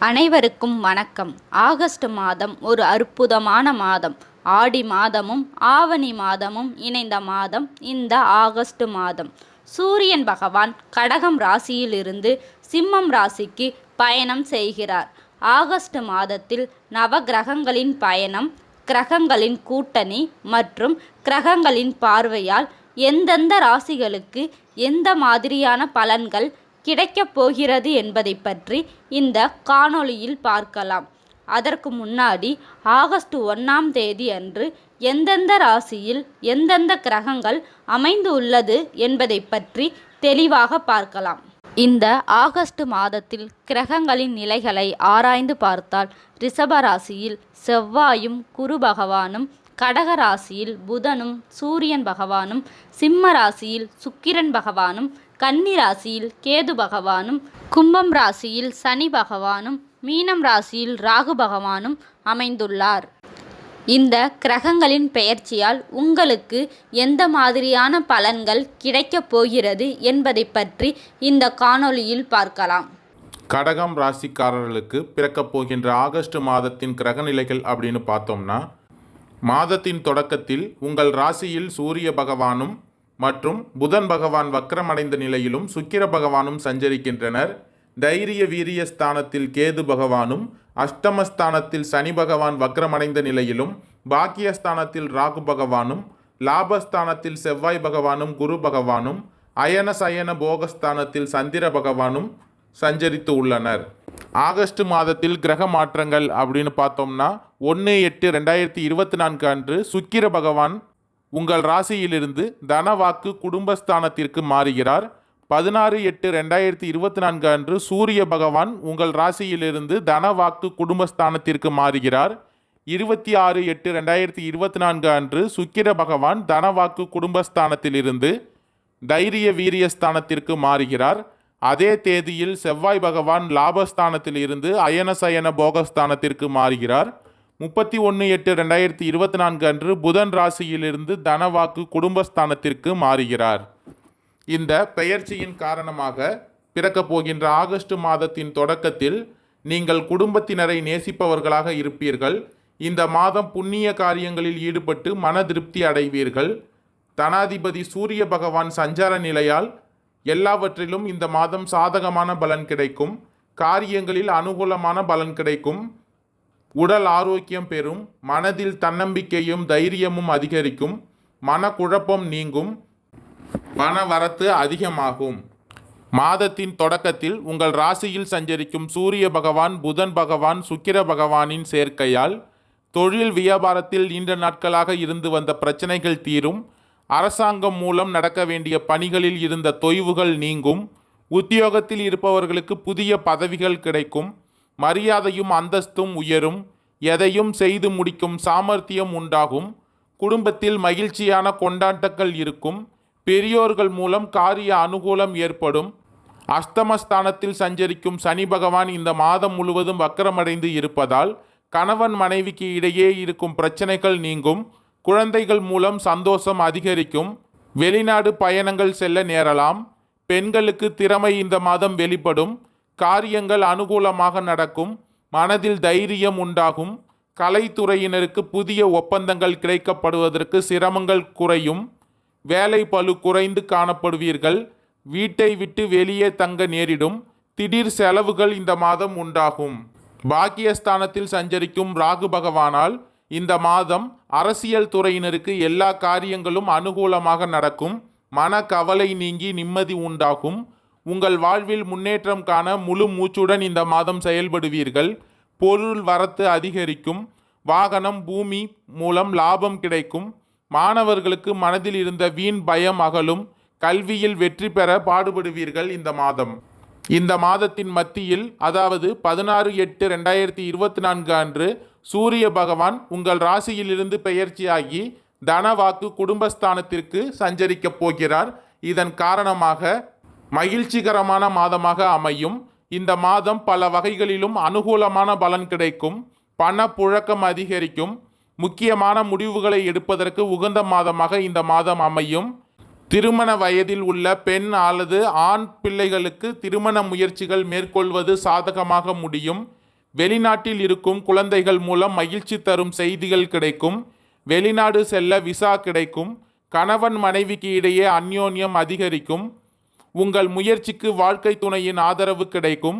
அனைவருக்கும் வணக்கம். ஆகஸ்ட் மாதம் ஒரு அற்புதமான மாதம். ஆடி மாதமும் ஆவணி மாதமும் இணைந்த மாதம் இந்த ஆகஸ்ட் மாதம். சூரியன் பகவான் கடகம் ராசியிலிருந்து சிம்மம் ராசிக்கு பயணம் செய்கிறார். ஆகஸ்ட் மாதத்தில் நவகிரகங்களின் பயணம், கிரகங்களின் கூட்டணி மற்றும் கிரகங்களின் பார்வையால் எந்தெந்த ராசிகளுக்கு எந்த மாதிரியான பலன்கள் கிடைக்கப் போகிறது என்பதை பற்றி இந்த காணொளியில் பார்க்கலாம். அதற்கு முன்னாடி ஆகஸ்ட் 1ஆம் தேதி அன்று எந்தெந்த ராசியில் எந்தெந்த கிரகங்கள் அமைந்து உள்ளது என்பதை பற்றி தெளிவாக பார்க்கலாம். இந்த ஆகஸ்ட் மாதத்தில் கிரகங்களின் நிலைகளை ஆராய்ந்து பார்த்தால் ரிஷப ராசியில் செவ்வாயும் குரு பகவானும், கடக ராசியில் புதனும் சூரியன் பகவானும், சிம்ம ராசியில் சுக்கிரன் பகவானும், கன்னி ராசியில் கேது பகவானும், கும்பம் ராசியில் சனி பகவானும், மீனம் ராசியில் ராகு பகவானும் அமைந்துள்ளார். இந்த கிரகங்களின் பெயர்ச்சியால் உங்களுக்கு எந்த மாதிரியான பலன்கள் கிடைக்கப் போகிறது என்பதை பற்றி இந்த காணொளியில் பார்க்கலாம். கடகம் ராசிக்காரர்களுக்கு பிறக்கப் போகின்ற ஆகஸ்ட் மாதத்தின் கிரகநிலைகள் அப்படின்னு பார்த்தோம்னா, மாதத்தின் தொடக்கத்தில் உங்கள் ராசியில் சூரிய பகவானும் மற்றும் புதன் பகவான் வக்ரமடைந்த நிலையிலும் சுக்கிர பகவானும் சஞ்சரிக்கின்றனர். தைரிய வீரிய ஸ்தானத்தில் கேது பகவானும், அஷ்டமஸ்தானத்தில் சனி பகவான் வக்ரமடைந்த நிலையிலும், பாக்கியஸ்தானத்தில் ராகு பகவானும், லாபஸ்தானத்தில் செவ்வாய் பகவானும் குரு பகவானும், அயன சயன போகஸ்தானத்தில் சந்திர பகவானும் சஞ்சரித்து உள்ளனர். ஆகஸ்ட் மாதத்தில் கிரக மாற்றங்கள் அப்படின்னு பார்த்தோம்னா 1/8/2024 அன்று சுக்கிர பகவான் உங்கள் ராசியிலிருந்து தனவாக்கு குடும்பஸ்தானத்திற்கு மாறுகிறார். 16/8/2024 அன்று சூரிய பகவான் உங்கள் ராசியிலிருந்து தனவாக்கு குடும்பஸ்தானத்திற்கு மாறுகிறார். 26/8/2024 அன்று சுக்கிர பகவான் தனவாக்கு குடும்பஸ்தானத்திலிருந்து தைரிய வீரியஸ்தானத்திற்கு மாறுகிறார். அதே தேதியில் செவ்வாய் பகவான் லாபஸ்தானத்தில் இருந்து அயனசயன போகஸ்தானத்திற்கு மாறுகிறார். 31/8/2024 அன்று புதன் ராசியிலிருந்து தனவாக்கு குடும்பஸ்தானத்திற்கு மாறுகிறார். இந்த பெயர்ச்சியின் காரணமாக பிறக்கப் போகின்ற ஆகஸ்ட் மாதத்தின் தொடக்கத்தில் நீங்கள் குடும்பத்தினரை நேசிப்பவர்களாக இருப்பீர்கள். இந்த மாதம் புண்ணிய காரியங்களில் ஈடுபட்டு மன திருப்தி அடைவீர்கள். தனாதிபதி சூரிய பகவான் சஞ்சார நிலையால் எல்லாவற்றிலும் இந்த மாதம் சாதகமான பலன் கிடைக்கும். காரியங்களில் அனுகூலமான பலன் கிடைக்கும். உடல் ஆரோக்கியம் பெறும். மனதில் தன்னம்பிக்கையும் தைரியமும் அதிகரிக்கும். மனக்குழப்பம் நீங்கும். பண வரத்து அதிகமாகும். மாதத்தின் தொடக்கத்தில் உங்கள் ராசியில் சஞ்சரிக்கும் சூரிய பகவான், புதன் பகவான், சுக்கிர பகவானின் சேர்க்கையால் தொழில் வியாபாரத்தில் நீண்ட நாட்களாக இருந்து வந்த பிரச்சனைகள் தீரும். அரசாங்கம் மூலம் நடக்க வேண்டிய பணிகளில் இருந்த தொய்வுகள் நீங்கும். உத்தியோகத்தில் இருப்பவர்களுக்கு புதிய பதவிகள் கிடைக்கும். மரியாதையும் அந்தஸ்தும் உயரும். எதையும் செய்து முடிக்கும் சாமர்த்தியம் உண்டாகும். குடும்பத்தில் மகிழ்ச்சியான கொண்டாட்டங்கள் இருக்கும். பெரியோர்கள் மூலம் காரிய அனுகூலம் ஏற்படும். அஷ்டமஸ்தானத்தில் சஞ்சரிக்கும் சனி பகவான் இந்த மாதம் முழுவதும் வக்கரமடைந்து இருப்பதால் கணவன் மனைவிக்கு இடையே இருக்கும் பிரச்சனைகள் நீங்கும். குழந்தைகள் மூலம் சந்தோஷம் அதிகரிக்கும். வெளிநாடு பயணங்கள் செல்ல நேரலாம். பெண்களுக்கு திறமை இந்த மாதம் வெளிப்படும். காரியங்கள் அனுகூலமாக நடக்கும். மனதில் தைரியம் உண்டாகும். கலைத்துறையினருக்கு புதிய ஒப்பந்தங்கள் கிடைக்கப்படுவதற்கு சிரமங்கள் குறையும். வேலை பளு குறைந்து காணப்படுவீர்கள். வீட்டை விட்டு வெளியே தங்க நேரிடும். திடீர் செலவுகள் இந்த மாதம் உண்டாகும். பாக்கியஸ்தானத்தில் சஞ்சரிக்கும் ராகு பகவானால் இந்த மாதம் அரசியல் துறையினருக்கு எல்லா காரியங்களும் அனுகூலமாக நடக்கும். மன கவலை நீங்கி நிம்மதி உண்டாகும். உங்கள் வாழ்வில் முன்னேற்றம் காண முழு மூச்சுடன் இந்த மாதம் செயல்படுவீர்கள். பொருள் வரத்து அதிகரிக்கும். வாகனம், பூமி மூலம் லாபம் கிடைக்கும். மாணவர்களுக்கு மனதில் இருந்த வீண் பயம் அகலும். கல்வியில் வெற்றி பெற பாடுபடுவீர்கள். இந்த மாதத்தின் மத்தியில், அதாவது 16/8/2024 அன்று சூரிய பகவான் உங்கள் ராசியிலிருந்து பெயர்ச்சியாகி தனவாக்கு குடும்பஸ்தானத்திற்கு சஞ்சரிக்கப் போகிறார். இதன் காரணமாக மகிழ்ச்சிகரமான மாதமாக அமையும். இந்த மாதம் பல வகைகளிலும் அனுகூலமான பலன் கிடைக்கும். பண புழக்கம் அதிகரிக்கும். முக்கியமான முடிவுகளை எடுப்பதற்கு உகந்த மாதமாக இந்த மாதம் அமையும். திருமண வயதில் உள்ள பெண் அல்லது ஆண் பிள்ளைகளுக்கு திருமண முயற்சிகள் மேற்கொள்வது சாதகமாக முடியும். வெளிநாட்டில் இருக்கும் குழந்தைகள் மூலம் மகிழ்ச்சி தரும் செய்திகள் கிடைக்கும். வெளிநாடு செல்ல விசா கிடைக்கும். கணவன் மனைவிக்கு இடையே அந்யோன்யம் அதிகரிக்கும். உங்கள் முயற்சிக்கு வாழ்க்கை துணையின் ஆதரவு கிடைக்கும்.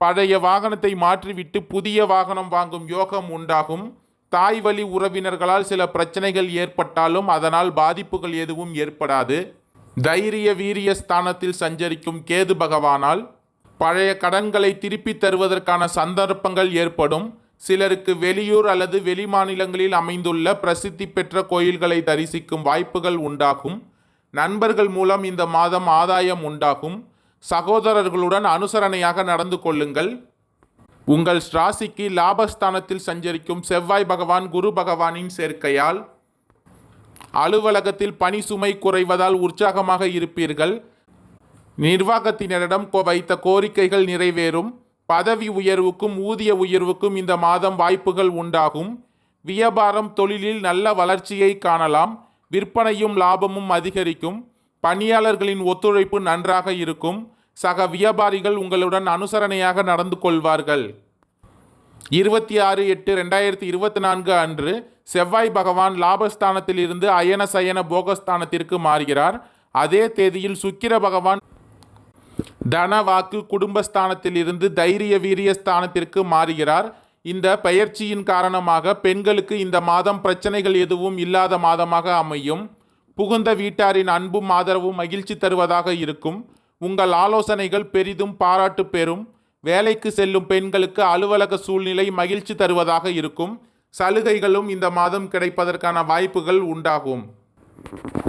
பழைய வாகனத்தை மாற்றிவிட்டு புதிய வாகனம் வாங்கும் யோகம் உண்டாகும். தாய் வழி உறவினர்களால் சில பிரச்சனைகள் ஏற்பட்டாலும் அதனால் பாதிப்புகள் எதுவும் ஏற்படாது. தைரிய வீரிய ஸ்தானத்தில் சஞ்சரிக்கும் கேது பகவானால் பழைய கடன்களை திருப்பி தருவதற்கான சந்தர்ப்பங்கள் ஏற்படும். சிலருக்கு வெளியூர் அல்லது வெளிமாநிலங்களில் அமைந்துள்ள பிரசித்தி பெற்ற கோயில்களை தரிசிக்கும் வாய்ப்புகள் உண்டாகும். நண்பர்கள் மூலம் இந்த மாதம் ஆதாயம் உண்டாகும். சகோதரர்களுடன் அனுசரணையாக நடந்து கொள்ளுங்கள். உங்கள் ராசிக்கு லாபஸ்தானத்தில் சஞ்சரிக்கும் செவ்வாய் பகவான் குரு பகவானின் சேர்க்கையால் அலுவலகத்தில் பணி சுமை குறைவதால் உற்சாகமாக இருப்பீர்கள். நிர்வாகத்தினரிடம் வைத்த கோரிக்கைகள் நிறைவேறும். பதவி உயர்வுக்கும் ஊதிய உயர்வுக்கும் இந்த மாதம் வாய்ப்புகள் உண்டாகும். வியாபாரம் தொழிலில் நல்ல வளர்ச்சியை காணலாம். விற்பனையும் லாபமும் அதிகரிக்கும். பணியாளர்களின் ஒத்துழைப்பு நன்றாக இருக்கும். சக வியாபாரிகள் உங்களுடன் அனுசரணையாக நடந்து கொள்வார்கள். 26/8/2024 அன்று செவ்வாய் பகவான் லாபஸ்தானத்தில் இருந்து அயன சயன போகஸ்தானத்திற்கு மாறுகிறார். அதே தேதியில் சுக்கிர பகவான் தன வாக்கு குடும்பஸ்தானத்தில் இருந்து தைரிய வீரிய ஸ்தானத்திற்கு மாறுகிறார். இந்த பெயர்ச்சியின் காரணமாக பெண்களுக்கு இந்த மாதம் பிரச்சனைகள் எதுவும் இல்லாத மாதமாக அமையும். புகுந்த வீட்டாரின் அன்பும் ஆதரவும் மகிழ்ச்சி தருவதாக இருக்கும். உங்கள் ஆலோசனைகள் பெரிதும் பாராட்டு பெறும். வேலைக்கு செல்லும் பெண்களுக்கு அலுவலக சூழ்நிலை மகிழ்ச்சி தருவதாக இருக்கும். சலுகைகளும் இந்த மாதம் கிடைப்பதற்கான வாய்ப்புகள் உண்டாகும்.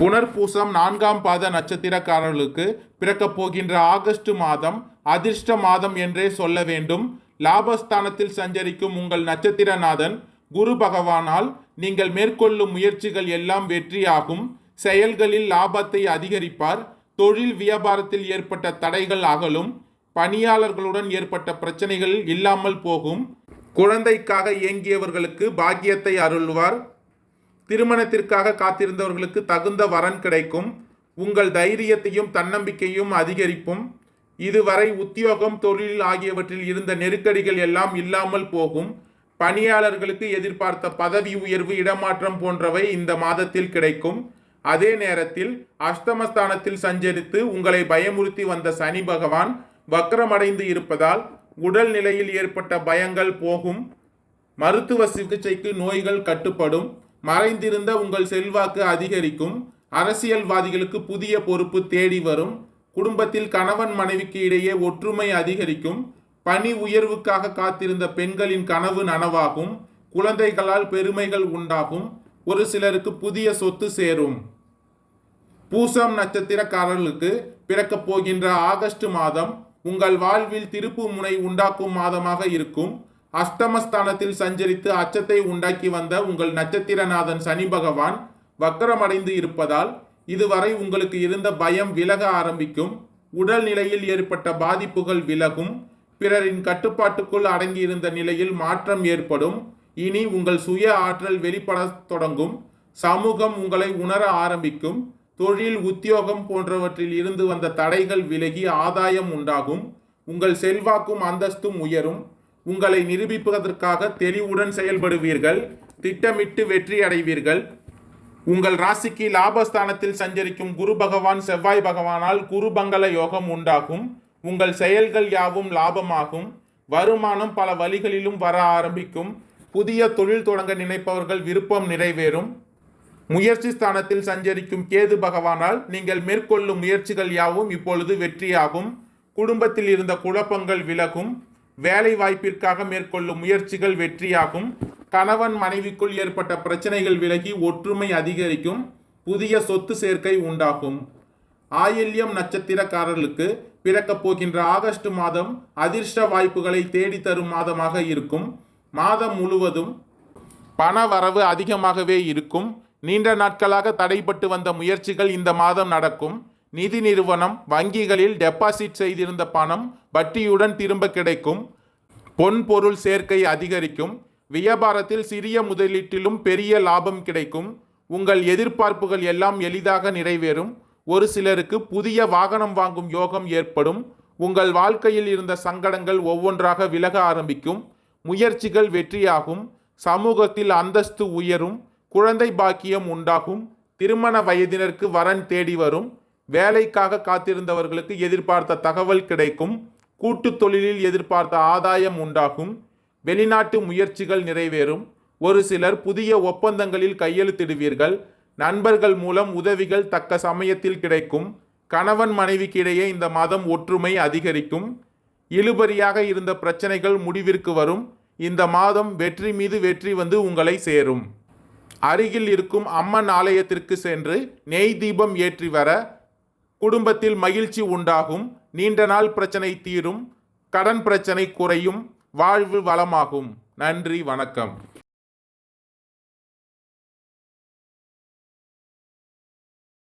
புனர்பூசம் 4ஆம் பாத நட்சத்திரக்காரர்களுக்கு பிறக்கப் போகின்ற ஆகஸ்ட் மாதம் அதிர்ஷ்ட மாதம் என்றே சொல்ல வேண்டும். லாபஸ்தானத்தில் சஞ்சரிக்கும் உங்கள் நட்சத்திரநாதன் குரு பகவானால் நீங்கள் மேற்கொள்ளும் முயற்சிகள் எல்லாம் வெற்றியாகும். செயல்களில் லாபத்தை அதிகரிப்பார். தொழில் வியாபாரத்தில் ஏற்பட்ட தடைகள் அகலும். பணியாளர்களுடன் ஏற்பட்ட பிரச்சனைகள் இல்லாமல் போகும். குழந்தைக்காக ஏங்கியவர்களுக்கு பாக்கியத்தை அருள்வார். திருமணத்திற்காக காத்திருந்தவர்களுக்கு தகுந்த வரன் கிடைக்கும். உங்கள் தைரியத்தையும் தன்னம்பிக்கையும் அதிகரிக்கும். இதுவரை உத்தியோகம் தொழில் ஆகியவற்றில் இருந்த நெருக்கடிகள் எல்லாம் இல்லாமல் போகும். பணியாளர்களுக்கு எதிர்பார்த்த பதவி உயர்வு இடமாற்றம் போன்றவை இந்த மாதத்தில் கிடைக்கும். அதே நேரத்தில் அஷ்டமஸ்தானத்தில் சஞ்சரித்து உங்களை பயமுறுத்தி வந்த சனி பகவான் வக்ரமடைந்து இருப்பதால் உடல் நிலையில் ஏற்பட்ட பயங்கள் போகும். மருத்துவ சிகிச்சைக்கு நோய்கள் கட்டுப்படும். மறைந்திருந்த உங்கள் செல்வாக்கு அதிகரிக்கும். அரசியல்வாதிகளுக்கு புதிய பொறுப்பு தேடி வரும். குடும்பத்தில் கணவன் மனைவிக்கு இடையே ஒற்றுமை அதிகரிக்கும். பணி உயர்வுக்காக காத்திருந்த பெண்களின் கனவு நனவாகும். குழந்தைகளால் பெருமைகள் உண்டாகும். ஒரு சிலருக்கு புதிய சொத்து சேரும். பூசம் நட்சத்திரக்காரர்களுக்கு பிறக்கப் போகின்ற ஆகஸ்ட் மாதம் உங்கள் வாழ்வில் திருப்பு முனை உண்டாக்கும் மாதமாக இருக்கும். அஷ்டமஸ்தானத்தில் சஞ்சரித்து அச்சத்தை உண்டாக்கி வந்த உங்கள் நட்சத்திரநாதன் சனி பகவான் வக்கரமடைந்து இருப்பதால் இதுவரை உங்களுக்கு இருந்த பயம் விலக ஆரம்பிக்கும். உடல் நிலையில் ஏற்பட்ட பாதிப்புகள் விலகும். பிறரின் கட்டுப்பாட்டுக்குள் அடங்கியிருந்த நிலையில் மாற்றம் ஏற்படும். இனி உங்கள் சுய ஆற்றல் வெளிப்பட தொடங்கும். சமூகம் உங்களை உணர ஆரம்பிக்கும். தொழில் உத்தியோகம் போன்றவற்றில் இருந்து வந்த தடைகள் விலகி ஆதாயம் உண்டாகும். உங்கள் செல்வாக்கும் அந்தஸ்தும் உயரும். உங்களை நிரூபிப்பதற்காக தெளிவுடன் செயல்படுவீர்கள். திட்டமிட்டு வெற்றி அடைவீர்கள். உங்கள் ராசிக்கு லாபஸ்தானத்தில் சஞ்சரிக்கும் குரு பகவான் செவ்வாய் பகவானால் குருபங்கள யோகம் உண்டாகும். உங்கள் செயல்கள் யாவும் லாபமாகும். வருமானம் பல வழிகளிலும் வர ஆரம்பிக்கும். புதிய தொழில் தொடங்க நினைப்பவர்கள் விருப்பம் நிறைவேறும். முயற்சி ஸ்தானத்தில் சஞ்சரிக்கும் கேது பகவானால் நீங்கள் மேற்கொள்ளும் முயற்சிகள் யாவும் இப்பொழுது வெற்றியாகும். குடும்பத்தில் இருந்த குழப்பங்கள் விலகும். வேலை வாய்ப்பிற்காக மேற்கொள்ளும் முயற்சிகள் வெற்றியாகும். கணவன் மனைவிக்குள் ஏற்பட்ட பிரச்சனைகள் விலகி ஒற்றுமை அதிகரிக்கும். புதிய சொத்து சேர்க்கை உண்டாகும். ஆயில்யம் நட்சத்திரக்காரர்களுக்கு பிறக்கப் போகின்ற ஆகஸ்ட் மாதம் அதிர்ஷ்ட வாய்ப்புகளை தேடித்தரும் மாதமாக இருக்கும். மாதம் முழுவதும் பண வரவு அதிகமாகவே இருக்கும். நீண்ட நாட்களாக தடைப்பட்டு வந்த முயற்சிகள் இந்த மாதம் நடக்கும். நிதி நிறுவனம் வங்கிகளில் டெபாசிட் செய்திருந்த பணம் வட்டியுடன் திரும்ப கிடைக்கும். பொன் பொருள் சேர்க்கை அதிகரிக்கும். வியாபாரத்தில் சிறிய முதலீட்டிலும் பெரிய லாபம் கிடைக்கும். உங்கள் எதிர்பார்ப்புகள் எல்லாம் எளிதாக நிறைவேறும். ஒரு சிலருக்கு புதிய வாகனம் வாங்கும் யோகம் ஏற்படும். உங்கள் வாழ்க்கையில் இருந்த சங்கடங்கள் ஒவ்வொன்றாக விலக ஆரம்பிக்கும். முயற்சிகள் வெற்றியாகும், சமூகத்தில் அந்தஸ்து உயரும், குழந்தை பாக்கியம் உண்டாகும், திருமண வயதினருக்கு வரன் தேடி வரும், வேலைக்காக காத்திருந்தவர்களுக்கு எதிர்பார்த்த தகவல் கிடைக்கும், கூட்டு தொழிலில் எதிர்பார்த்த ஆதாயம் உண்டாகும், வெளிநாட்டு முயற்சிகள் நிறைவேறும், ஒரு சிலர் புதிய ஒப்பந்தங்களில் கையெழுத்திடுவீர்கள், நண்பர்கள் மூலம் உதவிகள் தக்க சமயத்தில் கிடைக்கும், கணவன் மனைவிக்கிடையே இந்த மாதம் ஒற்றுமை அதிகரிக்கும், இழுபறியாக இருந்த பிரச்சனைகள் முடிவிற்கு வரும், இந்த மாதம் வெற்றி மீது வெற்றி வந்து உங்களை சேரும். அருகில் இருக்கும் அம்மன் ஆலயத்திற்கு சென்று நெய் தீபம் ஏற்றி வர குடும்பத்தில் மகிழ்ச்சி உண்டாகும், நீண்ட நாள் பிரச்சனை தீரும், கடன் பிரச்சனை குறையும், வாழ்வு வளமாகும். நன்றி, வணக்கம்.